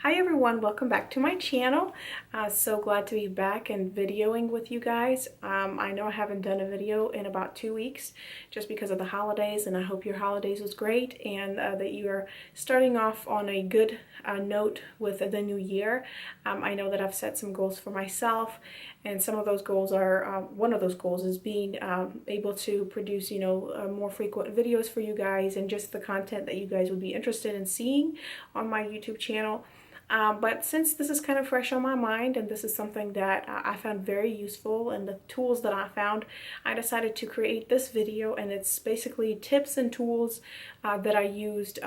Hi everyone, welcome back to my channel. So glad to be back and videoing with you guys. I know I haven't done a video in about 2 weeks just because of the holidays, and I hope your holidays was great and that you are starting off on a good note with the new year. I know that I've set some goals for myself, and some of those goals are, one of those goals is being able to produce, more frequent videos for you guys and just the content that you guys would be interested in seeing on my YouTube channel. But since this is kind of fresh on my mind and this is something that I found very useful and the tools that I found, I decided to create this video, and it's basically tips and tools that I used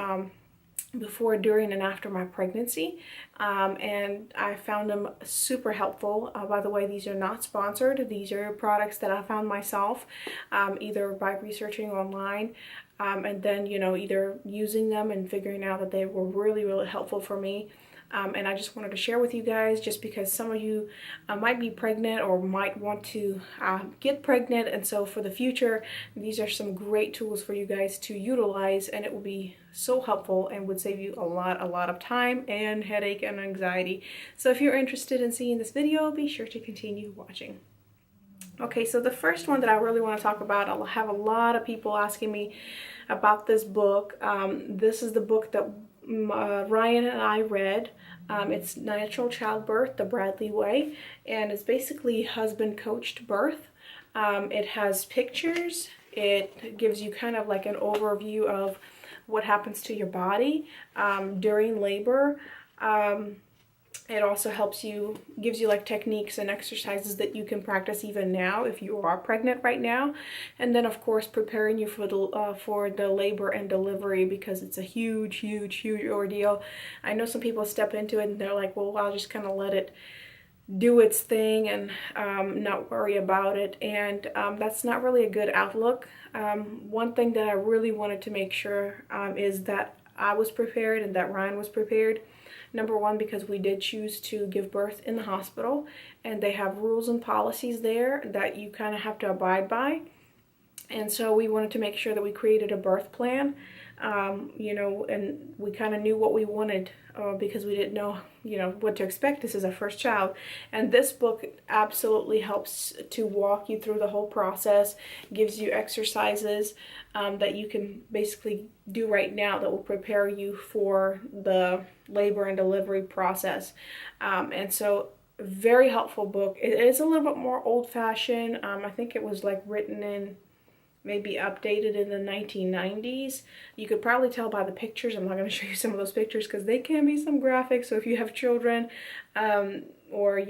before, during, and after my pregnancy, and I found them super helpful. By the way, these are not sponsored. These are products that I found myself, either by researching online and then, either using them and figuring out that they were really, really helpful for me. And I just wanted to share with you guys, just because some of you might be pregnant or might want to get pregnant, and so for the future, these are some great tools for you guys to utilize, and it will be so helpful and would save you a lot of time and headache and anxiety. So if you're interested in seeing this video, be sure to continue watching. Okay, so the first one that I really want to talk about, I'll have a lot of people asking me about this book. This is the book that Ryan and I read. It's Natural Childbirth, the Bradley Way, and it's basically husband coached birth. It has pictures. It gives you kind of like an overview of what happens to your body during labor. It also gives you like techniques and exercises that you can practice even now if you are pregnant right now. And then of course preparing you for the labor and delivery, because it's a huge ordeal. I know some people step into it and they're like, well, I'll just kind of let it do its thing and not worry about it, and that's not really a good outlook. One thing that I really wanted to make sure is that I was prepared and that Ryan was prepared. Number one, because we did choose to give birth in the hospital, and they have rules and policies there that you kind of have to abide by. And so we wanted to make sure that we created a birth plan, and we kind of knew what we wanted because we didn't know, what to expect. This is our first child. And this book absolutely helps to walk you through the whole process, gives you exercises that you can basically do right now that will prepare you for the labor and delivery process. And so very helpful book. It is a little bit more old-fashioned. I think it was like written in, maybe updated in the 1990s. You could probably tell by the pictures. I'm not going to show you some of those pictures because they can be some graphic. So if you have children or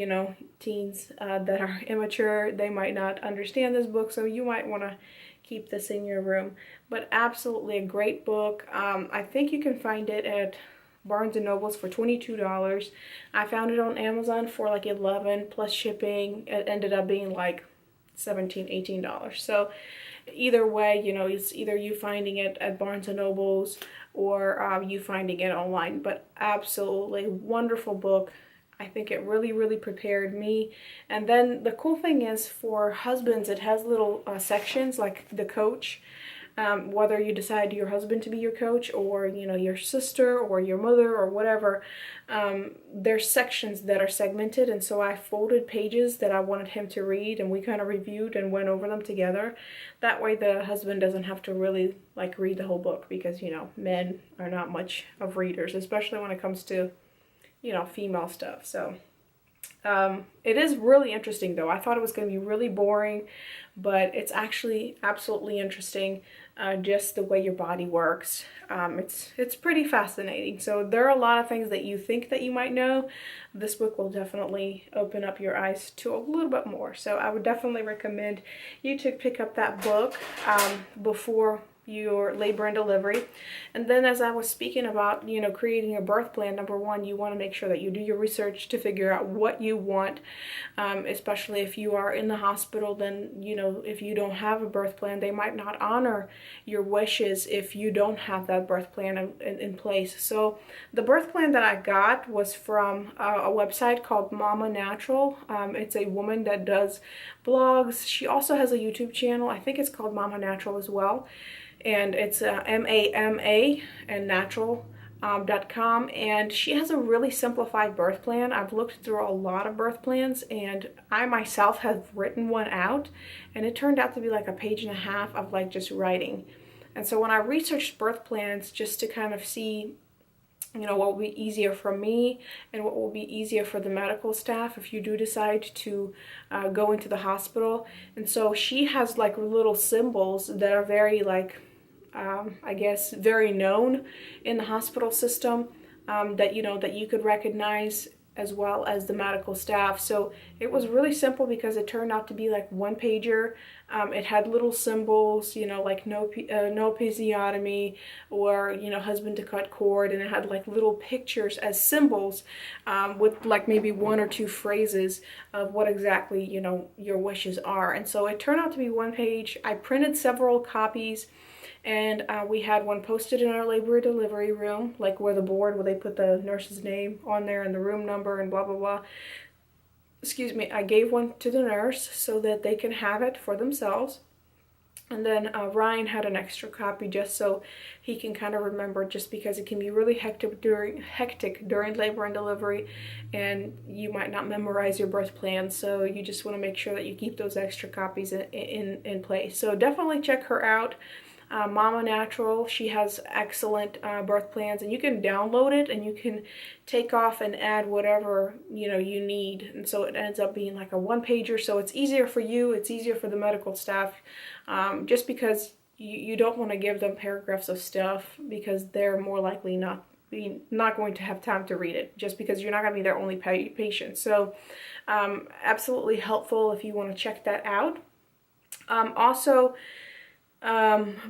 teens that are immature, they might not understand this book, so you might want to keep this in your room. But absolutely a great book. I think you can find it at Barnes & Noble's for $22. I found it on Amazon for like $11 plus shipping. It ended up being like $17, $18. So either way, it's either you finding it at Barnes & Noble's or you finding it online. But absolutely wonderful book. I think it really prepared me. And then the cool thing is, for husbands, it has little sections like the coach. Whether you decide your husband to be your coach, or your sister or your mother or whatever, there's sections that are segmented, and so I folded pages that I wanted him to read, and we kind of reviewed and went over them together. That way the husband doesn't have to really like read the whole book, because men are not much of readers, especially when it comes to female stuff. So it is really interesting though. I thought it was going to be really boring, but it's actually absolutely interesting, just the way your body works. It's pretty fascinating. So there are a lot of things that you think that you might know. This book will definitely open up your eyes to a little bit more. So I would definitely recommend you to pick up that book before your labor and delivery. And then, as I was speaking about, creating a birth plan, number one, you want to make sure that you do your research to figure out what you want, especially if you are in the hospital. Then, if you don't have a birth plan, they might not honor your wishes if you don't have that birth plan in place. So the birth plan that I got was from a website called Mama Natural. It's a woman that does blogs. She also has a YouTube channel. I think it's called Mama Natural as well. And it's MAMA and natural. .com, and she has a really simplified birth plan. I've looked through a lot of birth plans, and I myself have written one out, and it turned out to be like a page and a half of like just writing. And so when I researched birth plans just to kind of see, you know, what will be easier for me and what will be easier for the medical staff if you do decide to go into the hospital. And so she has like little symbols that are very like, I guess, very known in the hospital system, that, you know, that you could recognize as well as the medical staff. So it was really simple because it turned out to be like one pager. It had little symbols, you know, like no episiotomy, or, you know, husband to cut cord, and it had like little pictures as symbols, with like maybe one or two phrases of what exactly, you know, your wishes are. And so it turned out to be one page. I printed several copies, and we had one posted in our labor delivery room, like where the board where they put the nurse's name on there and the room number and blah blah blah. Excuse me. I gave one to the nurse so that they can have it for themselves. And then Ryan had an extra copy just so he can kind of remember, just because it can be really hectic during labor and delivery, and you might not memorize your birth plan. So you just want to make sure that you keep those extra copies in place. So definitely check her out. Mama Natural, she has excellent birth plans, and you can download it and you can take off and add whatever, you know, you need. And so it ends up being like a one pager, so it's easier for you, it's easier for the medical staff, just because you don't want to give them paragraphs of stuff, because they're more likely not going to have time to read it, just because you're not going to be their only patient. So absolutely helpful if you want to check that out. Also,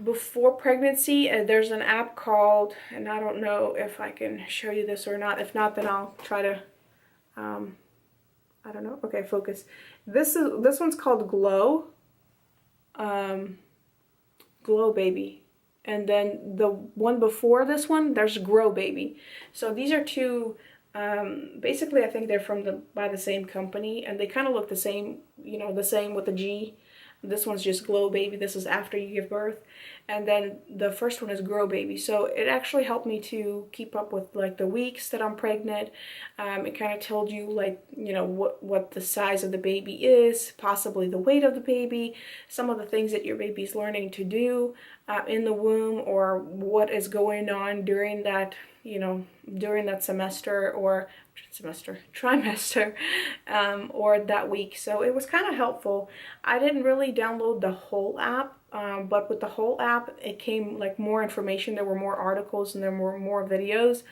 before pregnancy, there's an app called, and I don't know if I can show you this or not. If not, then I'll try to, I don't know. Okay, focus. This one's called Glow, Glow Baby. And then the one before this one, there's Grow Baby. So these are two, basically I think they're by the same company, and they kind of look the same, you know, the same with the G. This one's just Glow Baby. This is after you give birth. And then the first one is Grow Baby. So it actually helped me to keep up with like the weeks that I'm pregnant. It kind of told you like, you know, what the size of the baby is, possibly the weight of the baby, some of the things that your baby's learning to do in the womb, or what is going on during that, you know, during that trimester, or that week. So it was kind of helpful. I didn't really download the whole app, but with the whole app, it came like more information. There were more articles and there were more videos.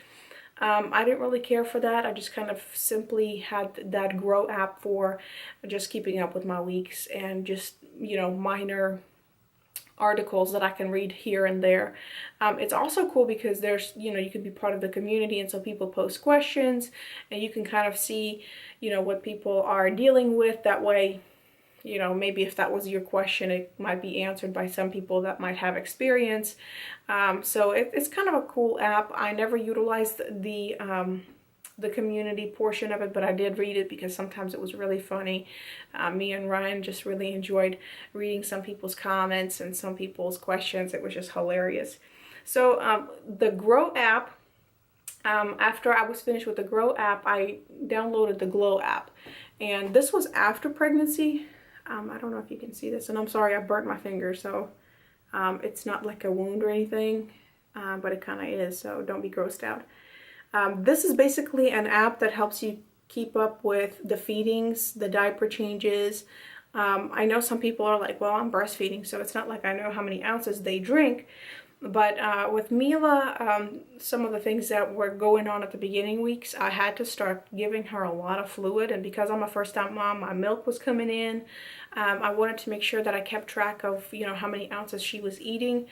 I didn't really care for that. I just kind of simply had that Grow app for just keeping up with my weeks, and just, you know, minor articles that I can read here and there. It's also cool because there's, you know, you can be part of the community, and so people post questions and you can kind of see, you know, what people are dealing with. That way, you know, maybe if that was your question, it might be answered by some people that might have experience. So it's kind of a cool app. I never utilized the community portion of it, but I did read it because sometimes it was really funny. Me and Ryan just really enjoyed reading some people's comments and some people's questions. It was just hilarious. So the Grow app, after I was finished with the Grow app, I downloaded the Glow app, and this was after pregnancy. I don't know if you can see this, and I'm sorry, I burnt my finger, so it's not like a wound or anything, but it kind of is, so don't be grossed out. This is basically an app that helps you keep up with the feedings, the diaper changes. I know some people are like, well, I'm breastfeeding, so it's not like I know how many ounces they drink. But with Mila, some of the things that were going on at the beginning weeks, I had to start giving her a lot of fluid. And because I'm a first-time mom, my milk was coming in. I wanted to make sure that I kept track of, you know, how many ounces she was eating.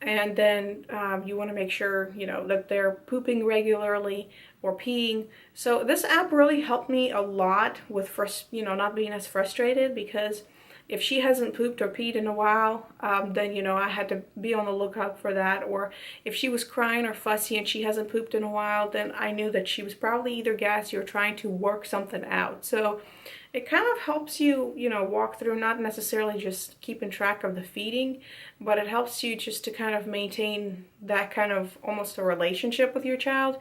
And then you want to make sure, you know, that they're pooping regularly or peeing. So this app really helped me a lot with, you know, not being as frustrated, because if she hasn't pooped or peed in a while, then, you know, I had to be on the lookout for that. Or if she was crying or fussy and she hasn't pooped in a while, then I knew that she was probably either gassy or trying to work something out. So it kind of helps you, you know, walk through, not necessarily just keeping track of the feeding, but it helps you just to kind of maintain that kind of almost a relationship with your child,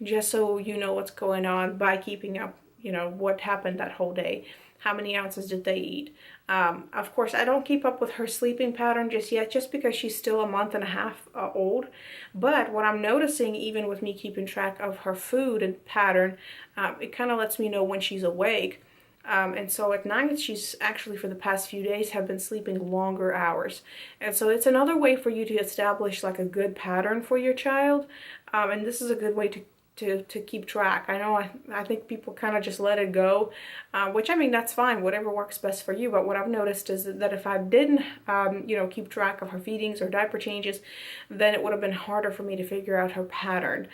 just so you know what's going on by keeping up, you know, what happened that whole day. How many ounces did they eat? Of course, I don't keep up with her sleeping pattern just yet, just because she's still a month and a half old. But what I'm noticing, even with me keeping track of her food and pattern, it kind of lets me know when she's awake. And so at night, she's actually, for the past few days, have been sleeping longer hours. And so it's another way for you to establish like a good pattern for your child. And this is a good way to keep track. I know I think people kind of just let it go, which, I mean, that's fine, whatever works best for you. But what I've noticed is that if I didn't, you know, keep track of her feedings or diaper changes, then it would have been harder for me to figure out her pattern.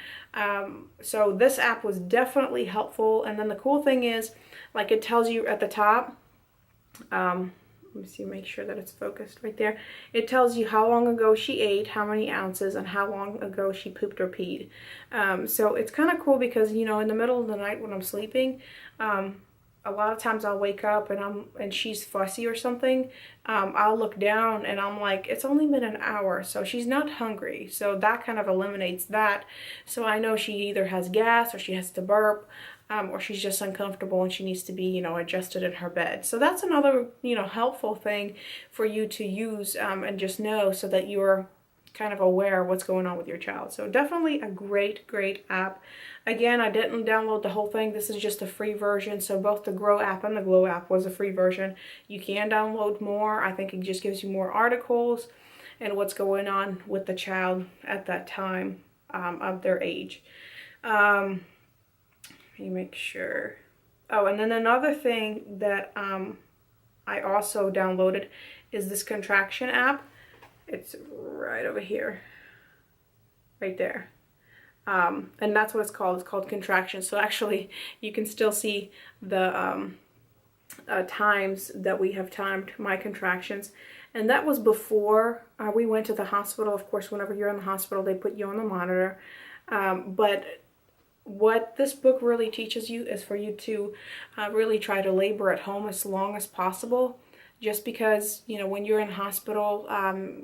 So this app was definitely helpful. And then the cool thing is, like, it tells you at the top, let me see, make sure that it's focused right there. It tells you how long ago she ate, how many ounces, and how long ago she pooped or peed. So it's kind of cool because, you know, in the middle of the night when I'm sleeping, a lot of times I'll wake up and she's fussy or something. I'll look down and I'm like, it's only been an hour, so she's not hungry. So that kind of eliminates that. So I know she either has gas or she has to burp. Or she's just uncomfortable and she needs to be, you know, adjusted in her bed. So that's another, you know, helpful thing for you to use and just know, so that you're kind of aware of what's going on with your child. So definitely a great, great app. Again, I didn't download the whole thing. This is just a free version. So both the Grow app and the Glow app was a free version. You can download more. I think it just gives you more articles and what's going on with the child at that time of their age. You make sure. Oh, and then another thing that I also downloaded is this Contraction app. It's right over here, right there. And that's what it's called. It's called Contraction. So actually, you can still see the times that we have timed my contractions. And that was before we went to the hospital. Of course, whenever you're in the hospital, they put you on the monitor. But what this book really teaches you is for you to really try to labor at home as long as possible, just because, you know, when you're in hospital,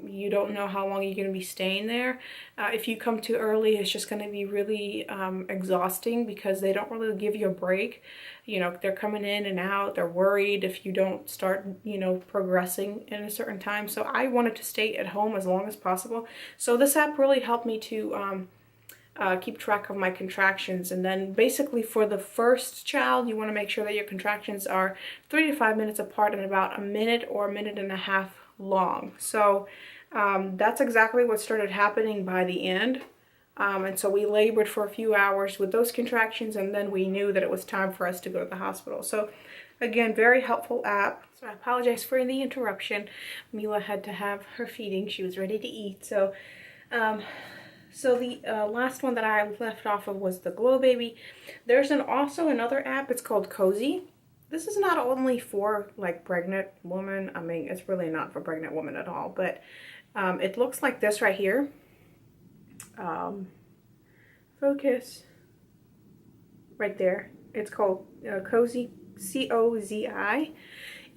you don't know how long you're going to be staying there. If you come too early, it's just going to be really exhausting, because they don't really give you a break. You know, they're coming in and out. They're worried if you don't start, you know, progressing in a certain time. So I wanted to stay at home as long as possible. So this app really helped me to keep track of my contractions. And then basically for the first child, you want to make sure that your contractions are 3 to 5 minutes apart and about a minute or a minute and a half long. So that's exactly what started happening by the end. And so we labored for a few hours with those contractions, and then we knew that it was time for us to go to the hospital. So again, very helpful app. So I apologize for the interruption. Mila had to have her feeding. She was ready to eat. So the last one that I left off of was the Glow Baby. There's also another app. It's called Cozy. This is not only for like pregnant women. I mean, it's really not for pregnant women at all. But it looks like this right here. Focus. Right there. It's called Cozy, C-O-Z-I.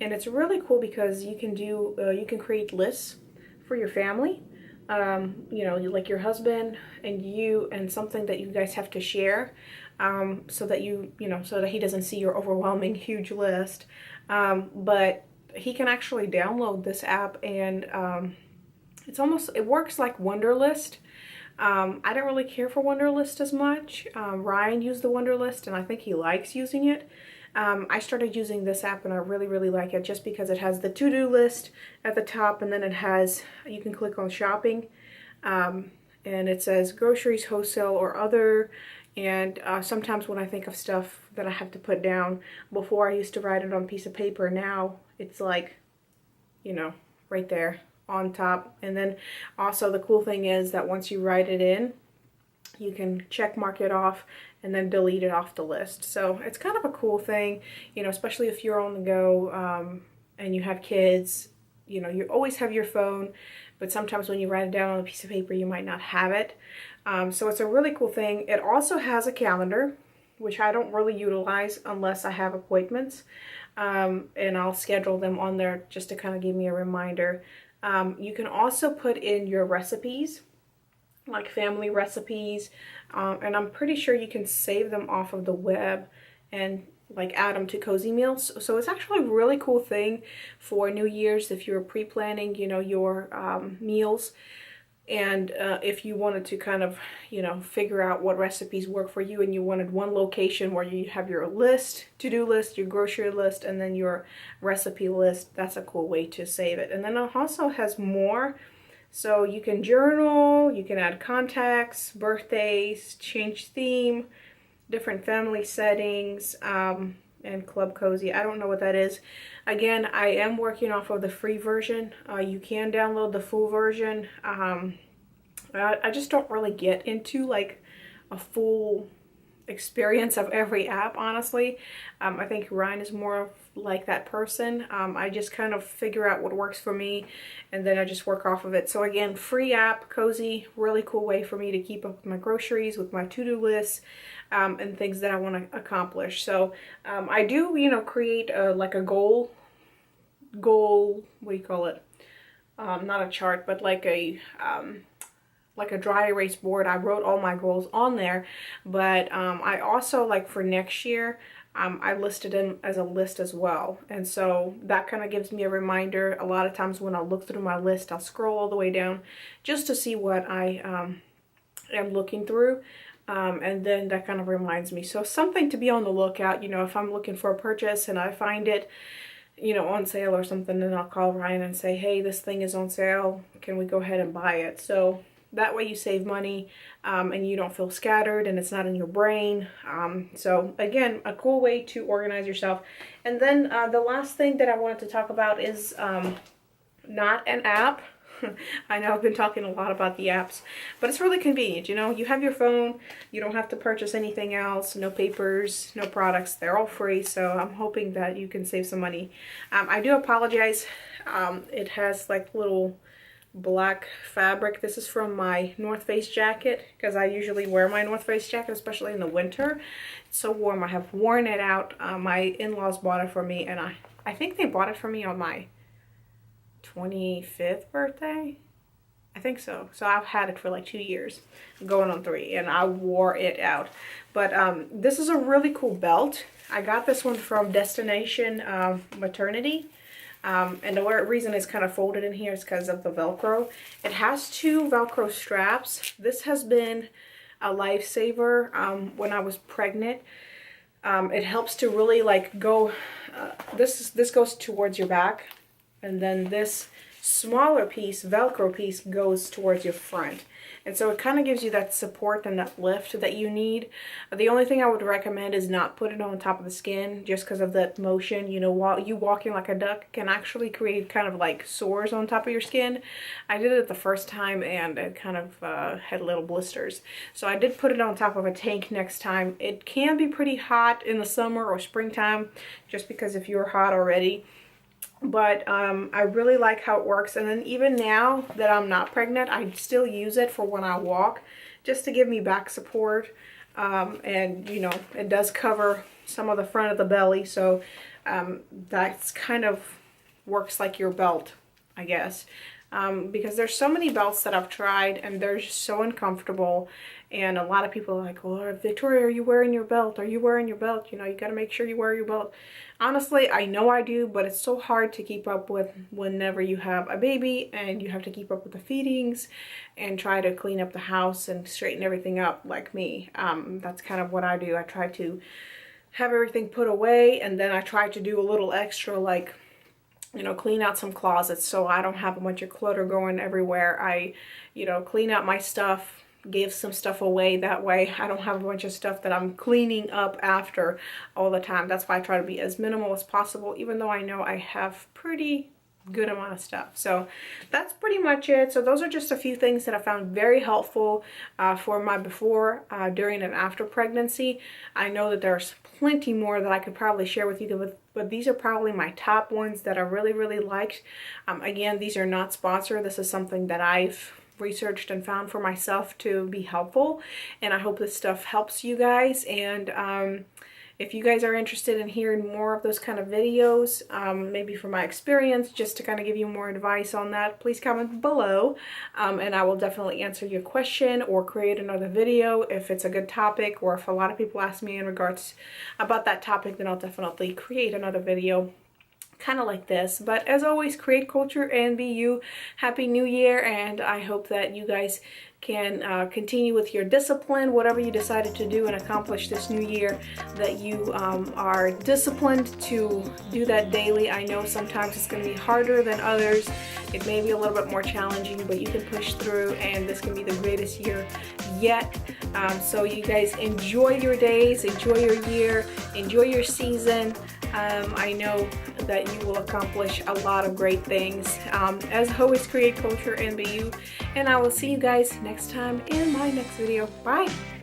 And it's really cool because you can create lists for your family. You know, like your husband and you, and something that you guys have to share, so that so that he doesn't see your overwhelming huge list. But he can actually download this app, and it works like Wunderlist. I don't really care for Wunderlist as much. Ryan used the Wunderlist, and I think he likes using it. I started using this app and I really, really like it, just because it has the to-do list at the top, and then you can click on shopping, and it says groceries, wholesale, or other. And sometimes when I think of stuff that I have to put down, before I used to write it on a piece of paper, now it's like, you know, right there on top. And then also the cool thing is that once you write it in, you can check mark it off and then delete it off the list. So it's kind of a cool thing, you know, especially if you're on the go, and you have kids, you know, you always have your phone, but sometimes when you write it down on a piece of paper, you might not have it. So it's a really cool thing. It also has a calendar, which I don't really utilize unless I have appointments. And I'll schedule them on there just to kind of give me a reminder. You can also put in your recipes, like family recipes, and I'm pretty sure you can save them off of the web and like add them to Cozy Meals. So it's actually a really cool thing for New Year's if you're pre-planning, you know, your meals. And if you wanted to kind of, you know, figure out what recipes work for you, and you wanted one location where you have your list, to-do list, your grocery list, and then your recipe list, that's a cool way to save it. And then it also has more. So you can journal, you can add contacts, birthdays, change theme, different family settings, and Club Cozy. I don't know what that is. Again, I am working off of the free version. You can download the full version. I just don't really get into like a full experience of every app, honestly. I think Ryan is more of like that person. I just kind of figure out what works for me, and then I just work off of it. So again, free app, Cozy, really cool way for me to keep up with my groceries, with my to-do lists, and things that I want to accomplish. So I do, you know, create like a goal, what do you call it? Not a chart, but like a dry erase board. I wrote all my goals on there, but I also, like for next year, I listed them as a list as well. And so that kind of gives me a reminder. A lot of times when I look through my list, I'll scroll all the way down just to see what I am looking through. And then that kind of reminds me. So something to be on the lookout, you know, if I'm looking for a purchase and I find it, you know, on sale or something, then I'll call Ryan and say, hey, this thing is on sale. Can we go ahead and buy it? So that way you save money, and you don't feel scattered, and it's not in your brain. So again, a cool way to organize yourself. And then the last thing that I wanted to talk about is not an app. I know I've been talking a lot about the apps, but it's really convenient. You know, you have your phone, you don't have to purchase anything else, no papers, no products. They're all free, so I'm hoping that you can save some money. I do apologize. It has like little black fabric. This is from my North Face jacket, because I usually wear my North Face jacket, especially in the winter. It's so warm. I have worn it out. My in-laws bought it for me, and I think they bought it for me on my 25th birthday. I think so. So I've had it for like 2 years, going on 3, and I wore it out. But this is a really cool belt. I got this one from Destination Maternity. And the reason it's kind of folded in here is because of the Velcro. It has 2 Velcro straps. This has been a lifesaver when I was pregnant. It helps to really like go, this goes towards your back, and then this smaller piece, Velcro piece, goes towards your front. And so it kind of gives you that support and that lift that you need. The only thing I would recommend is not put it on top of the skin, just because of that motion. You know, while you walking like a duck can actually create kind of like sores on top of your skin. I did it the first time, and it kind of had little blisters. So I did put it on top of a tank next time. It can be pretty hot in the summer or springtime, just because if you're hot already. But I really like how it works. And then even now that I'm not pregnant, I still use it for when I walk, just to give me back support. And you know, it does cover some of the front of the belly, so that's kind of works like your belt, I guess. Because there's so many belts that I've tried, and they're just so uncomfortable. And a lot of people are like, well, Victoria, are you wearing your belt? Are you wearing your belt? You know, you got to make sure you wear your belt. Honestly, I know I do, but it's so hard to keep up with whenever you have a baby, and you have to keep up with the feedings and try to clean up the house and straighten everything up like me. That's kind of what I do. I try to have everything put away, and then I try to do a little extra, like, you know, clean out some closets so I don't have a bunch of clutter going everywhere. I, you know, clean out my stuff, give some stuff away. That way I don't have a bunch of stuff that I'm cleaning up after all the time. That's why I try to be as minimal as possible, even though I know I have pretty good amount of stuff. So that's pretty much it. So those are just a few things that I found very helpful for my before, during, and after pregnancy. I know that there's plenty more that I could probably share with you, but these are probably my top ones that I really liked. Again, these are not sponsored. This is something that I've researched and found for myself to be helpful, and I hope this stuff helps you guys. And if you guys are interested in hearing more of those kind of videos, maybe from my experience, just to kind of give you more advice on that, please comment below, and I will definitely answer your question or create another video if it's a good topic, or if a lot of people ask me in regards about that topic, then I'll definitely create another video kind of like this. But as always, create culture and be you. Happy New Year, and I hope that you guys can continue with your discipline, whatever you decided to do and accomplish this new year, that you are disciplined to do that daily. I know sometimes it's going to be harder than others. It may be a little bit more challenging, but you can push through, and this can be the greatest year yet. So you guys enjoy your days, enjoy your year, enjoy your season. I know that you will accomplish a lot of great things. As always, create culture and be you, and I will see you guys next time in my next video. Bye.